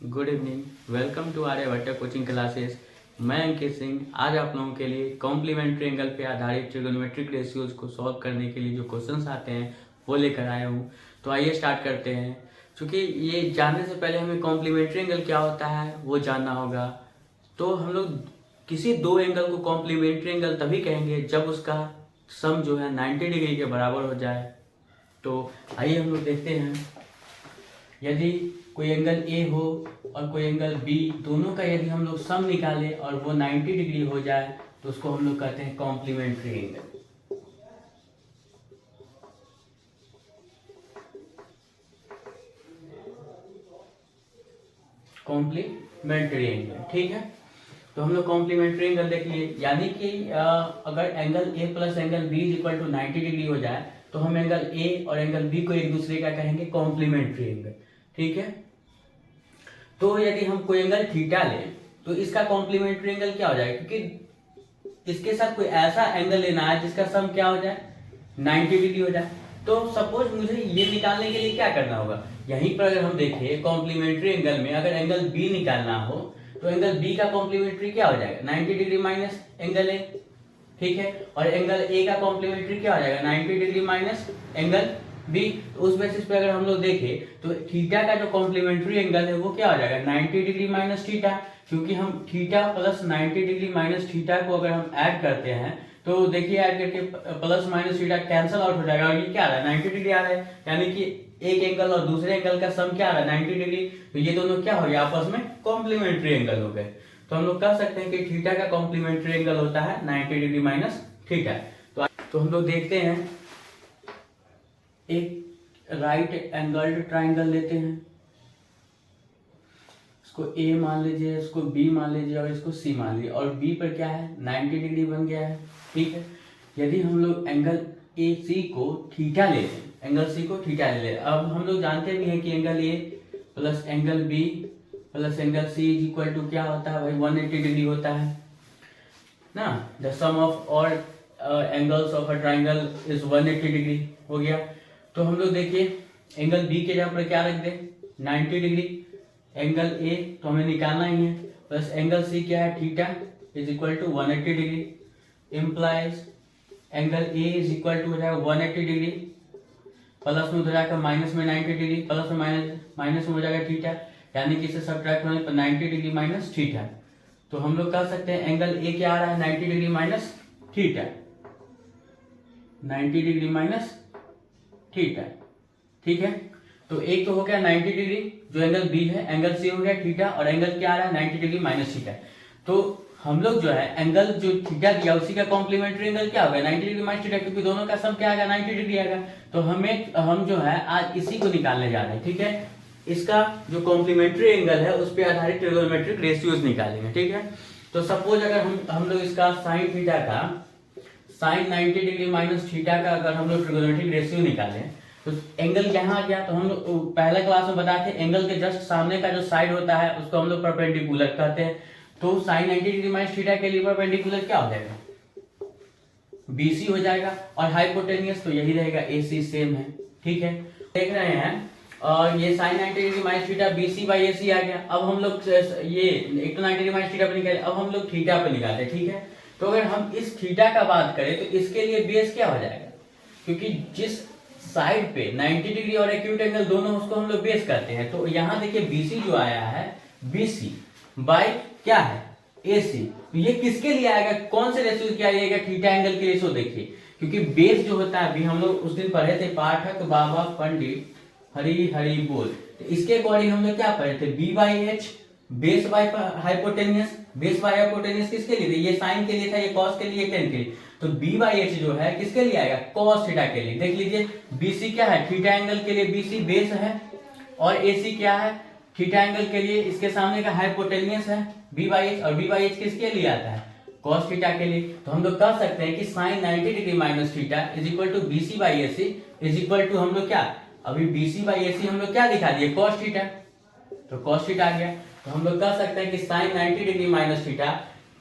Good evening, welcome to Aryabhatta coaching classes. मैं अंकित सिंह आज आप लोगों के लिए कॉम्प्लीमेंट्री एंगल पे आधारित ट्रिगोनोमेट्रिक रेशियोज को सॉल्व करने के लिए जो क्वेश्चंस आते हैं वो लेकर आया हूँ। तो आइए स्टार्ट करते हैं। क्योंकि ये जानने से पहले हमें कॉम्प्लीमेंट्री एंगल क्या होता है वो जानना होगा। तो हम लोग किसी दो एंगल को कॉम्प्लीमेंट्री एंगल तभी कहेंगे जब उसका सम जो है 90 डिग्री के बराबर हो जाए। तो आइए हम लोग देखते हैं। यदि कोई एंगल ए हो और कोई एंगल बी, दोनों का यदि हम लोग सम निकालें और वो 90 डिग्री हो जाए तो उसको हम लोग कहते हैं कॉम्प्लीमेंट्री एंगल। कॉम्प्लीमेंट्री एंगल, ठीक है। तो हम लोग कॉम्प्लीमेंट्री एंगल देख लिए, यानी कि अगर angle A plus angle B is equal to 90 degree हो जाए तो हम एंगल ए और एंगल बी को एक दूसरे का कहेंगे कॉम्प्लीमेंट्री एंगल, ठीक है। तो यदि हम कोई एंगल थीटा लें तो इसका कॉम्प्लीमेंट्री एंगल क्या हो जाएगा, क्योंकि इसके साथ कोई ऐसा एंगल लेना है जिसका सम क्या हो जाए 90 डिग्री हो जाए। तो सपोज मुझे ये निकालने के लिए क्या करना होगा, यहीं पर अगर हम देखें कॉम्प्लीमेंट्री एंगल में अगर एंगल बी निकालना हो तो एंगल बी का कॉम्प्लीमेंट्री क्या हो जाएगा 90 डिग्री माइनस एंगल ए, ठीक है। और एंगल ए का कॉम्प्लीमेंट्री क्या हो जाएगा 90 डिग्री माइनस एंगल बी। उस बेसिस पे अगर हम लोग देखें तो थीटा का जो कॉम्प्लीमेंट्री एंगल है वो क्या हो जाएगा 90 डिग्री माइनस थीटा, क्योंकि हम theta plus 90 degree minus theta को अगर हम ऐड करते हैं तो देखिए ऐड करके plus minus theta cancel out हो जाएगा और ये क्या आ रहा है 90 डिग्री आ रहा है, यानी कि एक एंगल और दूसरे एंगल का सम क्या आ रहा है 90 डिग्री। तो ये दोनों क्या हो गए आपस में कॉम्प्लीमेंट्री एंगल हो गए। तो हम लोग कह सकते हैं कि थीटा का कॉम्प्लीमेंट्री एंगल होता है 90 डिग्री माइनस थीटा। तो हम लोग देखते हैं, एक राइट एंगल्ड ट्राइंगल लेते हैं, इसको ए मान लीजिए, इसको बी मान लीजिए और इसको सी मान लीजिए, और बी पर क्या है 90 डिग्री बन गया है, ठीक है। यदि हम लोग एंगल ए सी को थीटा ले लें, एंगल सी को थीटा ले लें, अब हम लोग जानते भी हैं कि angle A plus angle B plus angle C is equal to क्या होता है भाई 180 डिग्री होता है ना। The sum of all angles of a triangle is 180 degree हो गया। तो हम लोग देखिए एंगल बी के जगह पर क्या रख दे 90 डिग्री, एंगल ए तो हमें निकालना ही है, प्लस एंगल सी क्या है theta is equal to 180 degree, implies angle A is equal to हो जाएगा 180 डिग्री, प्लस में हो जाएगा माइनस में 90 डिग्री, प्लस में माइनस में हो जाएगा थीटा, यानी कि इसे सब्ट्रैक्ट होने पर 90 डिग्री माइनस थीटा। तो हम लोग कह सकते हैं एंगल ए क्या आ रहा है 90 degree minus theta, 90 degree minus theta, ठीक है। तो एक तो हो गया 90 डिग्री जो एंगल बी है, एंगल सी हो गया थीटा, और एंगल क्या आ रहा है 90 डिग्री माइनस थीटा। तो हम लोग जो है एंगल जो थीटा दिया उसी का कॉम्प्लीमेंट्री एंगल क्या होगा 90 डिग्री माइनस थीटा, क्योंकि दोनों का सम क्या आएगा 90 डिग्री आएगा। तो हम जो है आज इसी को निकालने जा रहे हैं, ठीक है। इसका जो कॉम्प्लीमेंट्री एंगल है उस पर आधारित ट्रिगोनोमेट्रिक रेशियोज निकालेंगे, ठीक है। तो सपोज अगर हम लोग इसका साइन थीटा का साइन 90 डिग्री माइनस थीटा का अगर हम लोग ट्रिगोनोमेट्रिक रेशियो निकालें तो एंगल यहाँ आ गया। तो हम लोग पहले क्लास में बताते हैं एंगल के जस्ट सामने का जो साइड होता है उसको हम लोग परपेंडिकुलर कहते हैं। तो साइन 90 डिग्री माइनस थीटा के लिए परपेंडिकुलर क्या हो जाएगा BC हो जाएगा, और हाइपोटेनियस तो यही रहेगा AC सेम है, ठीक है। देख रहे हैं और ये sine 90 degree minus theta BC by AC आ गया। अब हम लोग ये एक तो 90 डिग्री माइनस थीटा पर निकाले, अब हम लोग थीटा पर निकालते हैं, ठीक है। तो अगर हम इस थीटा का बात करें तो इसके लिए बेस क्या हो जाएगा, क्योंकि जिस साइड पे 90 डिग्री और एक्यूट एंगल दोनों उसको हम लोग बेस करते हैं। तो यहाँ देखिए BC जो आया है BC बाई क्या है AC, तो ये किसके लिए आएगा, कौन से रेशियो के आएगा थीटा एंगल के रेशियो देखिए, क्योंकि बेस जो होता है अभी हम लोग उस दिन पढ़े थे पाठक बाबा पंडित हरि हरि बोल, तो इसके अकॉर्डिंग हम लोग क्या पढ़े थे B by H base by hypotenuse, base by hypotenuse किसके लिए, ये साइन के लिए था, ये कॉस के लिए, टेन के लिए। तो B बाई H जो है किसके लिए आएगा कॉस थीटा के लिए। देख लीजिए BC क्या है थीटा एंगल के लिए BC बेस है, और AC क्या है थीटा एंगल के लिए इसके सामने का हाइपोटेनियस है B बाई H, और B बाई H किसके लिए आता है कॉस थीटा के लिए। तो हम लोग कह सकते हैं कि sine 90 degree minus theta is equal to BC by AC is equal to हम लोग क्या अभी BC बाई AC हम लोग क्या दिखा दिए कॉस थीटा, तो कॉस थीटा आ गया। तो हम लोग कह सकते हैं कि साइन 90 डिग्री माइनस थीटा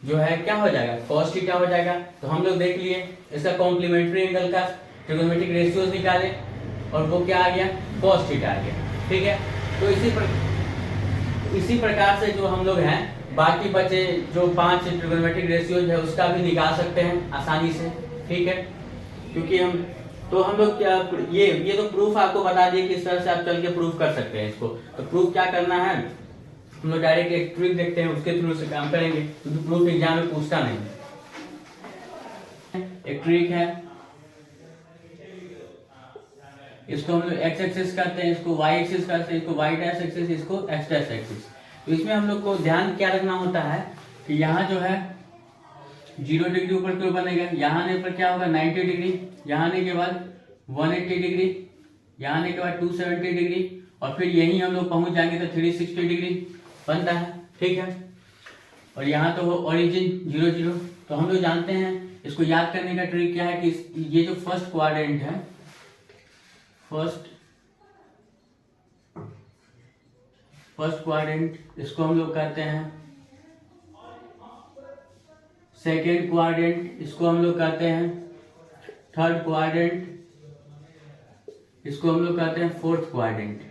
जो है क्या हो जाएगा कॉस थीटा हो जाएगा। तो हम लोग देख लिए इसका कॉम्प्लीमेंट्री एंगल का ट्रिगोनोमेट्रिक रेशियोज निकाले और वो क्या आ गया कॉस थीटा आ गया, ठीक है। तो इसी प्रकार से जो हम लोग हैं बाकी बचे जो 5 ट्रिग्नोमेट्रिक रेशियोज है उसका भी निकाल सकते हैं आसानी से, ठीक है। क्योंकि हम लोग क्या ये तो प्रूफ आपको बता दिए किस तरह से आप चल के प्रूफ कर सकते हैं इसको। तो प्रूफ क्या करना है, हम लोग डायरेक्ट एक ट्रिक देखते हैं उसके थ्रू से काम करेंगे, क्योंकि प्रूफ एग्जाम में पूछता नहीं। एक ट्रिक है, इसको हम लोग एक्स एक्सिस करते हैं, इसको वाई एक्सिस करते हैं, इसको वाई डैश एक्सिस, इसको एक्स डैश एक्सिस। तो इसमें हम लोग को ध्यान क्या रखना होता है कि यहाँ जो है 0 डिग्री ऊपर की ओर बनेगा, यहाँ आने पर क्या होगा 90 डिग्री, यहाँ आने के बाद 180 डिग्री, यहाँ आने के बाद 270 डिग्री, और फिर यहीं हम लोग पहुंच जाएंगे तो 360 डिग्री बनता है, ठीक है। और यहाँ तो ओरिजिन 0 0। तो हम लोग जानते हैं इसको याद करने का ट्रिक क्या है कि ये जो फर्स्ट क्वाड्रेंट है, फर्स्ट क्वाड्रेंट इसको हम लोग करते हैं, सेकेंड क्वाड्रेंट इसको हम लोग करते हैं, थर्ड क्वाड्रेंट इसको हम लोग करते हैं, फोर्थ क्वाड्रेंट।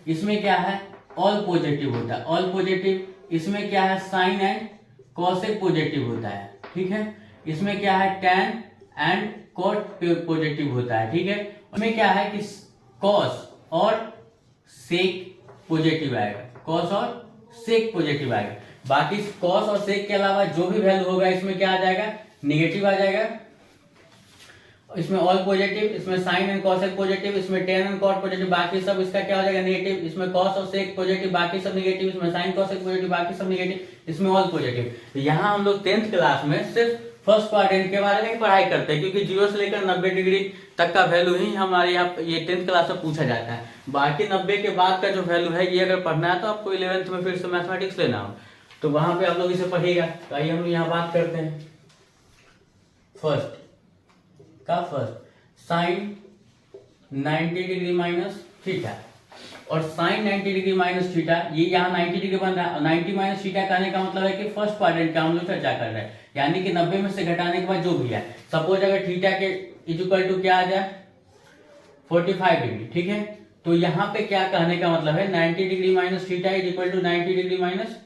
इसमें क्या है ऑल पॉजिटिव होता है, ऑल पॉजिटिव। इसमें क्या है साइन एंड कॉसेक पॉजिटिव होता है, ठीक है। इसमें क्या है टैन एंड कॉट पॉजिटिव होता है, ठीक है। इसमें क्या है कि कॉस और सेक पॉजिटिव आएगा, कॉस और सेक पॉजिटिव आएगा। बाकी कॉस और सेक के अलावा जो भी वैल्यू होगा इसमें क्या आ जाएगा, निगेटिव आ जाएगा। इसमें ऑल पॉजिटिव, इसमें साइन एंड कॉसेक पॉजिटिव, इसमें टेन एंड कॉट पॉजिटिव, बाकी सब इसका क्या हो जाएगा नेगेटिव। इसमें कॉस और सेक पॉजिटिव, बाकी सब नेगेटिव। इसमें साइन कॉसेक पॉजिटिव, बाकी सब नेगेटिव। इसमें ऑल पॉजिटिव। तो यहाँ हम लोग 10th क्लास में सिर्फ फर्स्ट क्वाड्रेंट के बारे में पढ़ाई करते हैं, क्योंकि 0 से लेकर 90 डिग्री तक का वैल्यू ही हमारे यहाँ ये 10th क्लास में पूछा जाता है। बाकी 90 के बाद का जो वैल्यू है ये अगर पढ़ना है तो आपको 11th में फिर से मैथमेटिक्स लेना हो तो वहां पे आप लोग इसे पढ़िएगा। तो आइए हम यहाँ बात करते हैं first sine 90 degree minus theta. और साइन 90 डिग्री माइनस थीटा, ये यहाँ 90 डिग्री बन रहा है। 90 माइनस थीटा कहने का मतलब है कि फर्स्ट क्वाड्रेंट का हम लोग चर्चा कर रहे हैं, यानी कि 90 में से घटाने के बाद जो भी है। सपोज अगर थीटा के इक्वल टू क्या आ जाए 45 डिग्री, ठीक है। तो यहाँ पे क्या कहने का मतलब है 90 degree minus theta is equal to 90 degree minus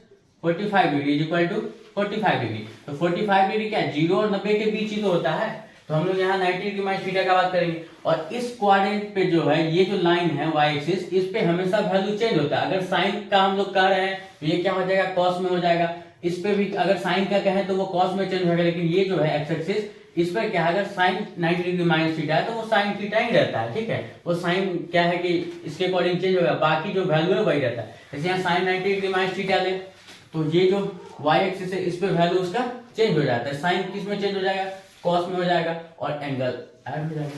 45 degree is equal to 45 degree. तो 45 डिग्री क्या 0 और 90 के बीच ही तो होता है। तो हम लोग यहाँ 90 डिग्री माइनस थीटा का बात करेंगे। और इस क्वाड्रेंट पे जो है ये जो लाइन है वाई एक्सिस, इस पे हमेशा वैल्यू चेंज होता है। अगर साइन का हम लोग कर रहे हैं तो ये क्या हो जाएगा कॉस में हो जाएगा। इस पे भी अगर साइन का कहें तो वो कॉस में चेंज होगा। लेकिन ये जो है एक्स एक्सिस, इस पर क्या है अगर साइन 90 डिग्री माइनस थीटा है तो वो साइन थीटा ही रहता है, ठीक है। वो साइन क्या है कि इसके अकॉर्डिंग चेंज होगा, बाकी जो वैल्यू है वही रहता है। जैसे यहाँ साइन 90 डिग्री माइनस थीटा ले तो ये जो वाई एक्सिस है इस पे वैल्यू उसका चेंज हो जाता है। साइन किस में चेंज हो जाएगा कॉस में हो जाएगा और एंगल ऐड हो जाएगा।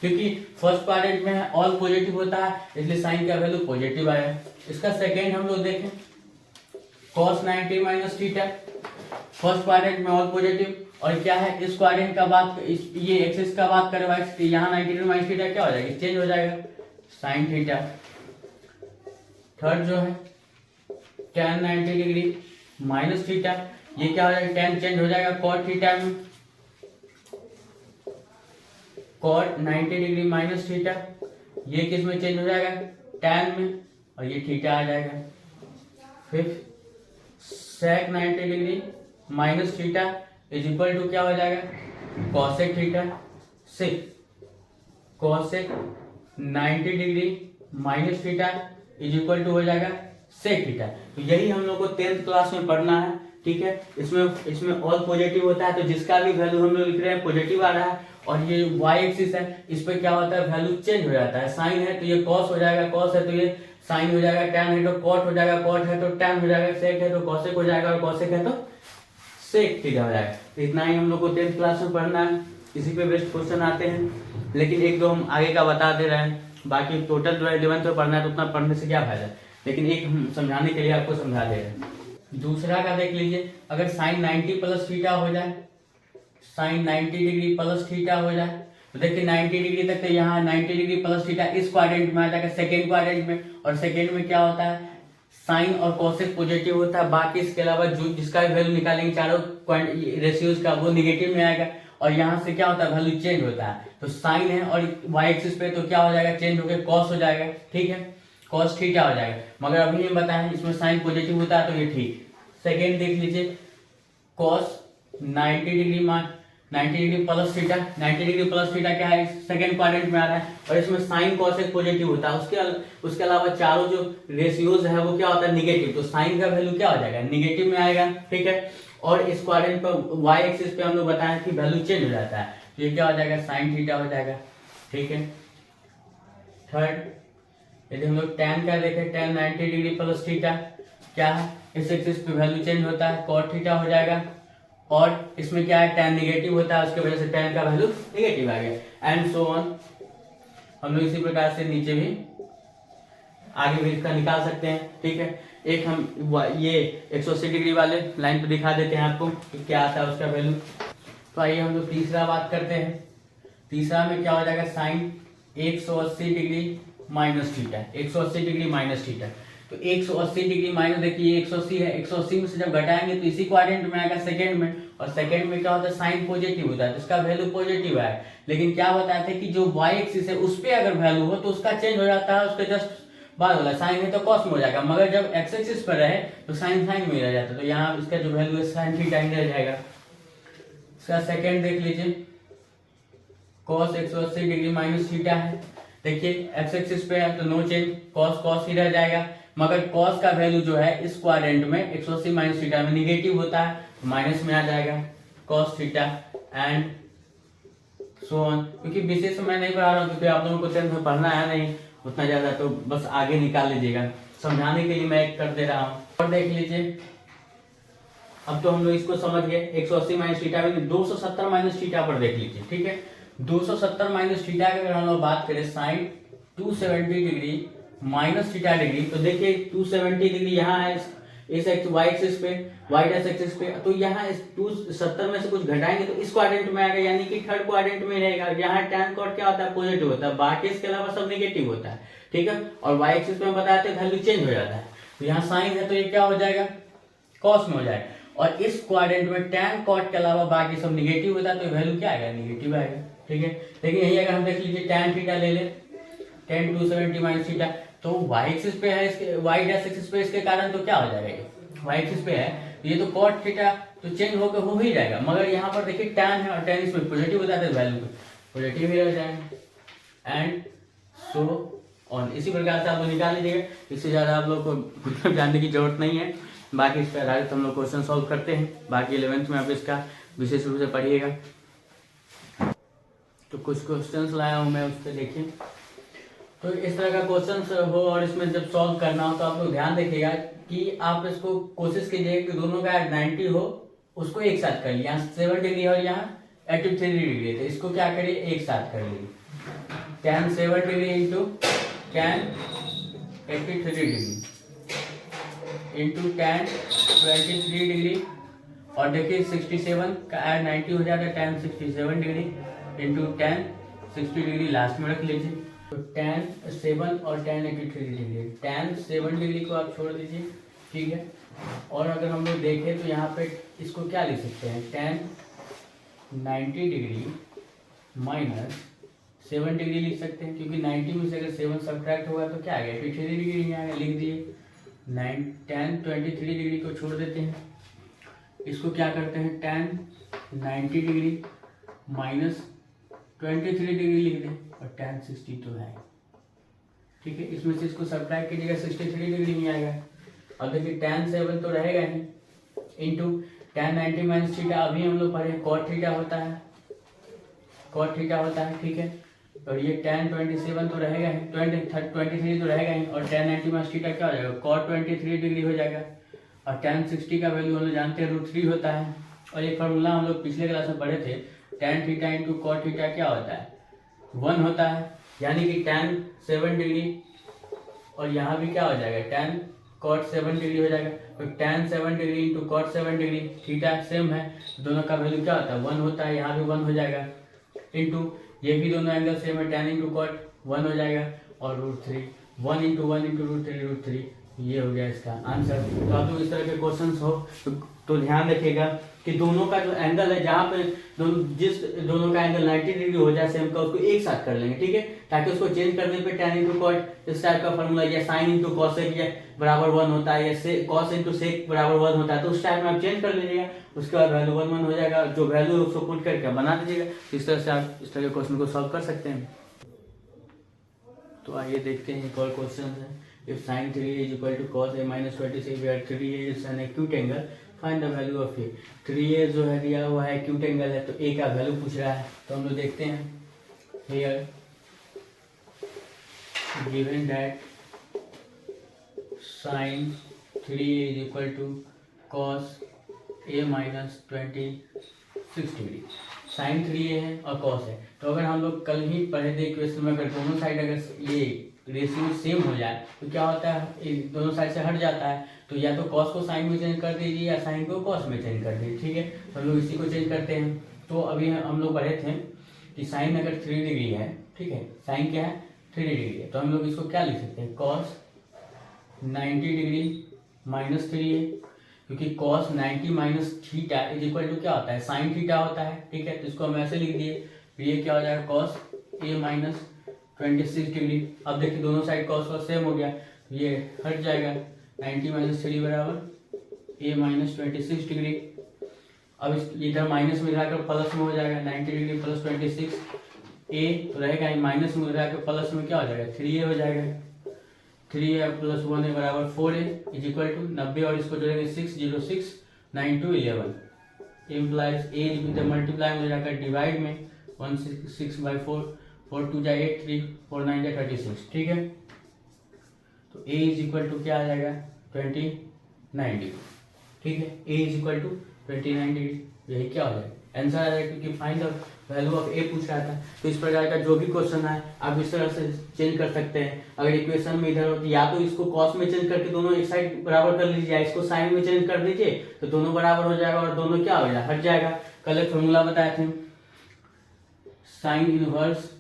क्योंकि फर्स्ट क्वाड्रेंट में ऑल पॉजिटिव होता है इसलिए साइन का वैल्यू पॉजिटिव आया। इसका सेकेंड हम लोग देखें cos 90 minus theta, first quadrant में ऑल पॉजिटिव। और क्या है इस क्वाड्रेंट का बात ये एक्सिस का बात करें वाई, यहाँ 90 डिग्री माइनस थीटा क्या हो जाएगा चेंज हो जाएगा साइन थीटा। थर्ड जो है tan 90 डिग्री माइनस थीटा, ये क्या हो जाएगा tan चेंज हो जाएगा cot थीटा में, cot 90 डिग्री माइनस थीटा, ये किस में चेंज हो जाएगा tan में, और ये थीटा आ जाएगा। फिर sec 90 degree minus theta is equal to क्या हो जाएगा cosec theta. cosec 90 degree minus theta is equal to हो जाएगा sec थीटा। तो यही हम लोग को 10th क्लास में पढ़ना है, ठीक है। इसमें ऑल पॉजिटिव होता है तो जिसका भी वैल्यू हम लोग लिख रहे हैं पॉजिटिव आ रहा है। और ये वाई एक्सिस है इस पे क्या होता है वैल्यू चेंज हो जाता है। साइन है तो ये कॉस हो जाएगा, कॉस है तो ये साइन हो जाएगा, टैन है तो कॉट हो जाएगा, कॉट है तो टैन हो जाएगा, सेक है तो कॉसेक हो जाएगा, और कॉसेक है तो सेक थीटा हो जाएगा। तो इतना ही हम लोग को 10th क्लास में पढ़ना है। इसी पे बेस्ट क्वेश्चन आते हैं, लेकिन एक दो हम आगे का बता दे रहे हैं। बाकी टोटल जो है 11th में पढ़ना है तो उतना पढ़ने से क्या फायदा है, लेकिन एक हम समझाने के लिए आपको समझा दे रहे हैं। दूसरा का देख लीजिए, अगर साइन 90 प्लस थीटा हो जाए, साइन 90 डिग्री प्लस थीटा हो जाए तो देखिए 90 डिग्री तक तो यहाँ 90 डिग्री प्लस थीटा इस क्वाड्रेंट में आ जाएगा सेकेंड क्वाड्रेंट में। और सेकेंड में क्या होता है साइन और कॉसेक पॉजिटिव होता है, बाकी इसके अलावा जो जिसका भी वैल्यू निकालेंगे चारों रेशियोज का वो निगेटिव में आएगा। और यहाँ से क्या होता है वैल्यू चेंज होता है। तो साइन है और वाई एक्सिस पे तो क्या हो जाएगा चेंज होकर कॉस हो जाएगा, ठीक है। कॉस थीटा हो जाएगा, मगर अभी हम बताएं इसमें साइन पॉजिटिव होता है तो ये ठीक। सेकेंड देख लीजिए, cos 90 degree 90 degree plus theta, 90 degree plus theta क्या है, सेकेंड क्वाड्रेंट में आ रहा है और इसमें साइन कॉस एक पॉजिटिव होता है। उसके अलावा चारों जो रेशियोज है वो क्या होता है, निगेटिव, तो साइन का वैल्यू क्या हो जाएगा, निगेटिव में आएगा, ठीक है। और इस क्वाड्रेंट पर वाई एक्सिस पे हम लोग बताएं कि वैल्यू चेंज हो जाता है, तो ये क्या हो जाएगा, साइन थीटा हो जाएगा, ठीक है। थर्ड यदि हम लोग tan का देखें, tan 90 डिग्री प्लस थीटा क्या है, इस एक्सिस पे वैल्यू चेंज होता है, cot थीटा हो जाएगा। और इसमें क्या है, tan निगेटिव होता है, उसके वजह से tan का वैल्यू निगेटिव आ गया, एंड सो ऑन। हम लोग इसी प्रकार से नीचे भी आगे भी इसका निकाल सकते हैं, ठीक है। एक हम ये 180 डिग्री वाले लाइन पे दिखा देते हैं आपको कि क्या आता है उसका वैल्यू। तो आइए हम लोग तीसरा बात करते हैं। तीसरा में क्या हो जाएगा, sine 180 degree minus theta, 180 degree minus theta. तो 180 डिग्री माइनस, देखिए 180 है, 180 में से जब घटाएंगे तो इसी क्वाड्रेंट में आएगा, सेकंड में, और सेकंड में क्या होता है, साइन पॉजिटिव होता है तो इसका वैल्यू पॉजिटिव है। लेकिन क्या बताया था कि जो वाई एक्सिस है उस पर अगर वैल्यू हो तो उसका चेंज हो जाता है, उसके जस्ट बाद वाला साइन है तो कॉस में हो जाएगा, मगर जब एक्स एक्सिस पर रहे तो साइन साइन में रह जाता है, तो यहाँ इसका जो वैल्यू है साइन थीटा ही रह जाएगा। इसका सेकंड देख लीजिए, कॉस 180 डिग्री माइनस थीटा है, देखिए एक्स एक्सिस पे है तो नो चेंज, कॉस कॉस ही रह जाएगा, मगर कॉस का वैल्यू जो है इस क्वाड्रेंट में 180 माइनस थीटा में निगेटिव होता है तो माइनस में आ जाएगा cos theta, and so on. क्योंकि विशेष मैं नहीं पढ़ा रहा हूँ क्योंकि आप लोगों को टेंथ में पढ़ना है नहीं उतना ज्यादा, तो बस आगे निकाल लीजिएगा, समझाने के लिए मैं एक कर दे रहा हूँ। और देख लीजिए, अब तो हम लोग इसको समझ गए, 180 माइनस थीटा में 270 माइनस थीटा पर देख लीजिए, ठीक है। 270 माइनस थीटा की अगर हम लोग बात करें, sine 270 degree minus theta degree, तो देखिए 270 डिग्री यहाँ है इस वाई एक्सिस पे, वाई डैश एक्सिस पे, तो यहाँ इस 270 में से कुछ घटाएंगे तो इस क्वाड्रेंट में आएगा, यानी कि थर्ड क्वाड्रेंट में रहेगा। यहाँ tan cot क्या होता है, पॉजिटिव होता है, बाकी इसके अलावा सब नेगेटिव होता है, ठीक है। और वाई एक्सिस पे हम बताते हैं वैल्यू चेंज हो जाता है, तो यहाँ साइन है तो ये क्या हो जाएगा, कॉस में हो जाएगा। और इस क्वाड्रेंट में tan cot के अलावा बाकी सब निगेटिव होता है तो वैल्यू क्या आएगा, निगेटिव आएगा, ठीक है। लेकिन यही अगर हम देख लीजिए tan थीटा ले ले, tan 270 माइनस थीटा, तो वाई एक्सिस पे है, इसके वाई डैश एक्सिस पे इसके कारण तो क्या हो जाएगा, ये वाई एक्सिस पे है तो ये तो cot थीटा तो चेंज होकर हो ही जाएगा, मगर यहाँ पर देखिए tan है और tan इसमें पॉजिटिव होता है तो वैल्यू पॉजिटिव ही रह जाएगा, एंड सो ऑन। इसी प्रकार से आप लोग निकाल लीजिएगा, इससे ज़्यादा आप लोग को जानने की जरूरत नहीं है। बाकी इस पर आधारित हम लोग क्वेश्चन सॉल्व करते हैं, बाकी 11th में आप इसका विशेष रूप से पढ़िएगा। तो कुछ क्वेश्चंस लाया हूँ मैं, उस पर देखिए। तो इस तरह का क्वेश्चन हो और इसमें जब सॉल्व करना हो तो आप लोग ध्यान रखिएगा कि आप इसको कोशिश कीजिए कि दोनों का 90 हो, उसको एक साथ कर लिया, यहाँ 7 डिग्री और यहाँ 83 डिग्री, तो इसको क्या करिए, एक साथ कर लीजिए, tan 7 degree into tan 83 degree into tan 23 degree, और देखिए 67 का ऐड 90 हो जाएगा, tan 67 degree into tan 60 degree last में रख लीजिए, तो tan 7 और tan 83 डिग्री, tan 7 डिग्री को आप छोड़ दीजिए, ठीक है। और अगर हम लोग देखें तो यहाँ पे इसको क्या लिख सकते हैं, tan 90 डिग्री माइनस 7 डिग्री लिख सकते हैं, क्योंकि 90 में से अगर 7 सब्ट्रैक्ट होगा तो क्या आ गया, 83 डिग्री में आएगा, लिख दिए। tan 23 डिग्री को छोड़ देते हैं, इसको क्या करते हैं, tan 90 डिग्री माइनस 23 डिग्री लिख दें, और tan 60 तो है, ठीक है। इसमें से इसको सब्ट्रैक्ट कीजिएगा, 63 डिग्री में आएगा। अब देखिए tan 7 तो रहेगा ही, इंटू tan 90 माइनस थीटा, अभी हम लोग पढ़े cot थीटा होता है, cot थीटा होता है, ठीक है। और ये tan 27 तो रहेगा ही, 23 तो रहेगा ही, और tan 90 माइनस थीटा क्या हो जाएगा, cot 23 डिग्री हो जाएगा। और tan 60 का वैल्यू हम लोग जानते हैं √3 होता है, और ये फार्मूला हम लोग पिछले क्लास में पढ़े थे, tan theta into cot theta क्या होता है, 1 होता है, यानी कि tan 7 डिग्री और यहाँ भी क्या हो जाएगा, tan cot 7 डिग्री हो जाएगा। तो tan 7 degree into cot 7 degree, theta same है, दोनों का वैल्यू क्या होता है, 1 होता है, यहाँ भी 1 हो जाएगा, इंटू ये भी दोनों एंगल सेम है, tan इंटू cot 1 हो जाएगा, और √3, 1 इंटू 1 इंटू √3, ये हो गया इसका आंसर। तो आप लोग इस तरह के क्वेश्चन हो तो ध्यान रखिएगा कि दोनों का जो एंगल है, जहाँ पे दोनों का एंगल 90 डिग्री हो जाए सेम का, उसको एक साथ कर लेंगे, ठीक है, ताकि उसको चेंज करने पे tan इंटू कॉट इस टाइप का फॉर्मूला, या sin इंटू कॉसेक या बराबर 1 होता है, या cos इंटू सेक बराबर 1 होता है, तो उस टाइप में आप चेंज कर लीजिएगा, उसके बाद वैल्यू 1 1 हो जाएगा, जो वैल्यू है उसको पुट करके बना दीजिएगा। इस तरह से आप इस तरह के क्वेश्चन को सॉल्व कर सकते हैं। तो आइए देखते हैं एक और क्वेश्चन है। If sin 3a is equal to cos a minus 26 where 3a is an acute angle, find the value of a। 3a जो है दिया हुआ है acute angle है, तो a का वैल्यू पूछ रहा है, तो हम लोग देखते हैं। Here given that sin 3a is equal to cos a minus 26 degree, sin 3a है और cos है, तो अगर हम लोग कल ही पढ़े थे इक्वेशन में, अगर दोनों साइड अगर ये रेशियो सेम हो जाए तो क्या होता है, दोनों साइड से हट जाता है, तो या तो cos को sin में चेंज कर दीजिए या sin को cos में चेंज कर दीजिए, ठीक है। तो हम लोग इसी को चेंज करते हैं। तो अभी हम लोग पढ़े थे कि sin अगर 3 डिग्री है, ठीक है, sin क्या है 3 डिग्री है, तो हम लोग इसको क्या लिख सकते हैं, cos 90 डिग्री माइनस 3 है, क्योंकि cos 90 minus theta is equal to क्या होता है, sin थीटा होता है, ठीक है। तो इसको हम ऐसे लिख दिए, तो ये क्या हो जाएगा cos a माइनस 26 डिग्री। अब देखिए दोनों साइड cos सेम हो गया, तो ये हट जाएगा, 90 माइनस 3 बराबर a माइनस 26 डिग्री। अब इस इधर माइनस में मिलाकर प्लस में हो जाएगा, 90 डिग्री प्लस 26 a तो रहेगा, माइनस में मिलाकर प्लस में क्या हो जाएगा 3a हो जाएगा, 3a प्लस 1a बराबर 4a इज इक्वल टू 90, और इसको जोड़ेंगे 6 0 6 9 2 11 इम्प्लाइज a मल्टीप्लाई में जाकर डिवाइड में 166/4 4 2 जा 8 3 4 9 जा 36, ठीक है। तो a इज इक्वल टू क्या आ जाएगा 29 डिग्री, ठीक है, a is equal to 29 degree, यही क्या हो जाएगा आंसर आ जाएगा, क्योंकि find the value of a पूछ रहा था। तो इस प्रकार का जो भी क्वेश्चन है आप इस तरह से चेंज कर सकते हैं। अगर इक्वेशन में इधर होती, या तो इसको cos में चेंज करके दोनों एक साइड बराबर कर लीजिए, या इसको sin में चेंज कर दीजिए, तो दोनों बराबर हो जाएगा और दोनों क्या हो जाएगा हट जाएगा। कल एक फॉर्मूला बताए थे, sine inverse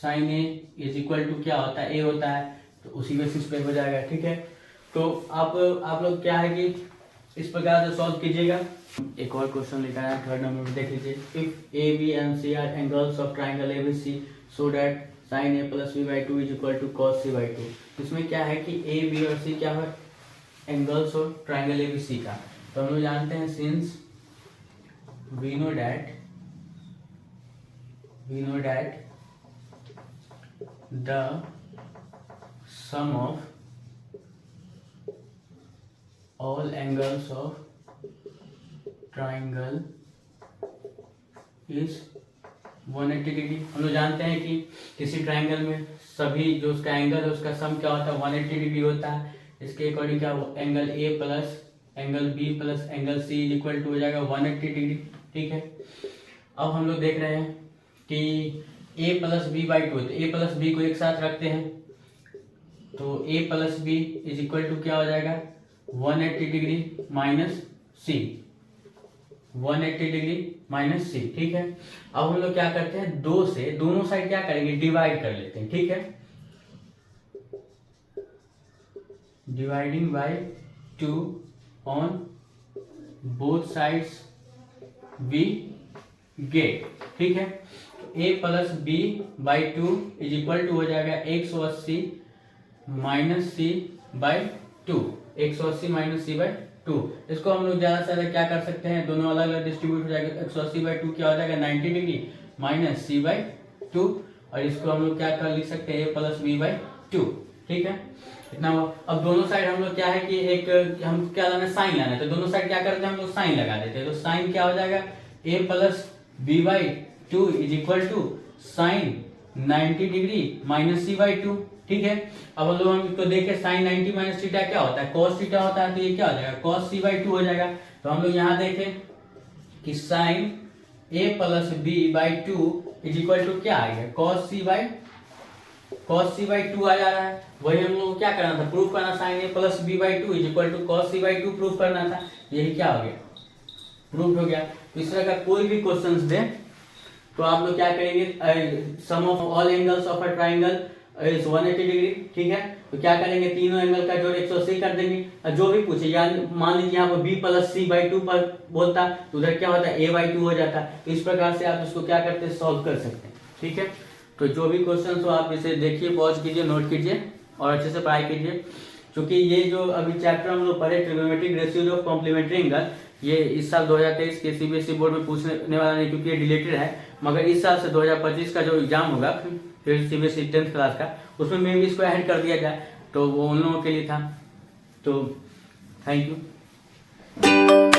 sine A is equal to क्या होता है, a होता है, तो उसी बेसिस पे हो जाएगा, ठीक है। तो आप लोग क्या है कि इस प्रकार से सॉल्व कीजिएगा। एक और क्वेश्चन लिखा है 3rd नंबर में, देख लीजिए। If A B and C are angles of triangle ABC so that sin a plus b/2 is equal to cos c/2। इसमें क्या है कि ए बी और सी क्या है एंगल्स ऑफ ट्राइंगल एबीसी का, तो हम लोग जानते हैं since we know that the sum of all angles of triangle is 180 डिग्री। हम लोग जानते हैं कि किसी ट्राइंगल में सभी जो उसका एंगल है उसका सम क्या होता है 180 डिग्री होता है। इसके अकॉर्डिंग क्या angle A plus angle B plus angle C is equal to हो जाएगा 180 डिग्री, ठीक है। अब हम लोग देख रहे हैं कि a प्लस b/2 है, तो a प्लस b को एक साथ रखते हैं, तो a plus b is equal to क्या हो जाएगा 180 degree minus C, 180 degree minus C, ठीक है। अब हम लोग क्या करते हैं, दो से दोनों साइड क्या करेंगे डिवाइड कर लेते हैं, ठीक है। Dividing by 2 on both sides we get, ठीक है। a plus B by 2 is equal to हो जाएगा 180 minus C by 2, 180 minus C by 2। इसको हम लोग ज्यादा से ज्यादा क्या कर सकते हैं, दोनों अलग अलग डिस्ट्रीब्यूट हो जाएगा। 180/2 क्या हो जाएगा 90 डिग्री माइनस सी बाई 2, और इसको हम लोग क्या कर लिख सकते हैं a प्लस बी बाई 2, ठीक है। इतना हुआ। अब दोनों साइड हम लोग क्या है कि एक हम क्या लाना है साइन लाना है, तो दोनों साइड क्या करते हैं हम लोग साइन लगा देते हैं, तो साइन क्या हो जाएगा a plus B by 2 is equal to sine 90 degree minus C by 2, ठीक है। अब हम लोग इसको देखें साइन 90 माइनस थीटा क्या होता है cos थीटा होता है, तो ये क्या हो जाएगा cos c बाई 2 हो जाएगा। तो हम लोग यहाँ देखें कि sine a plus B by 2 is equal to क्या आएगा cos c बाई 2 आ जा रहा है। वही हम लोग को क्या करना था, प्रूफ करना, sine a plus B by 2 is equal to cos c by 2 proof करना था, यही क्या हो गया प्रूफ हो गया। तो इस तरह का कोई भी क्वेश्चन दे तो आप लोग क्या करेंगे, sum of all angles of a triangle is 180 degree, ठीक है। तो क्या करेंगे, तीनों एंगल का जोड़ 180 कर देंगे, और जो भी पूछे, यानी मान लीजिए यहाँ पर b प्लस सी बाई 2 पर बोलता तो उधर क्या होता है a बाई 2 हो जाता। इस प्रकार से आप इसको क्या करते हैं, सॉल्व कर सकते हैं, ठीक है। तो जो भी क्वेश्चन हो आप इसे देखिए, पॉज कीजिए, नोट कीजिए और अच्छे से पढ़ाई कीजिए, क्योंकि ये जो अभी चैप्टर हम लोग पढ़े trigonometric ratios of complementary angle, ये इस साल 2023 के सीबीएसई बोर्ड में पूछने वाला नहीं, क्योंकि ये डिलेटेड है। मगर इस साल से 2025 का जो एग्जाम होगा फिर सीबीएसई 10th क्लास का, उसमें मे भी इसको ऐड कर दिया जाए, तो वो उन लोगों के लिए था। तो थैंक यू।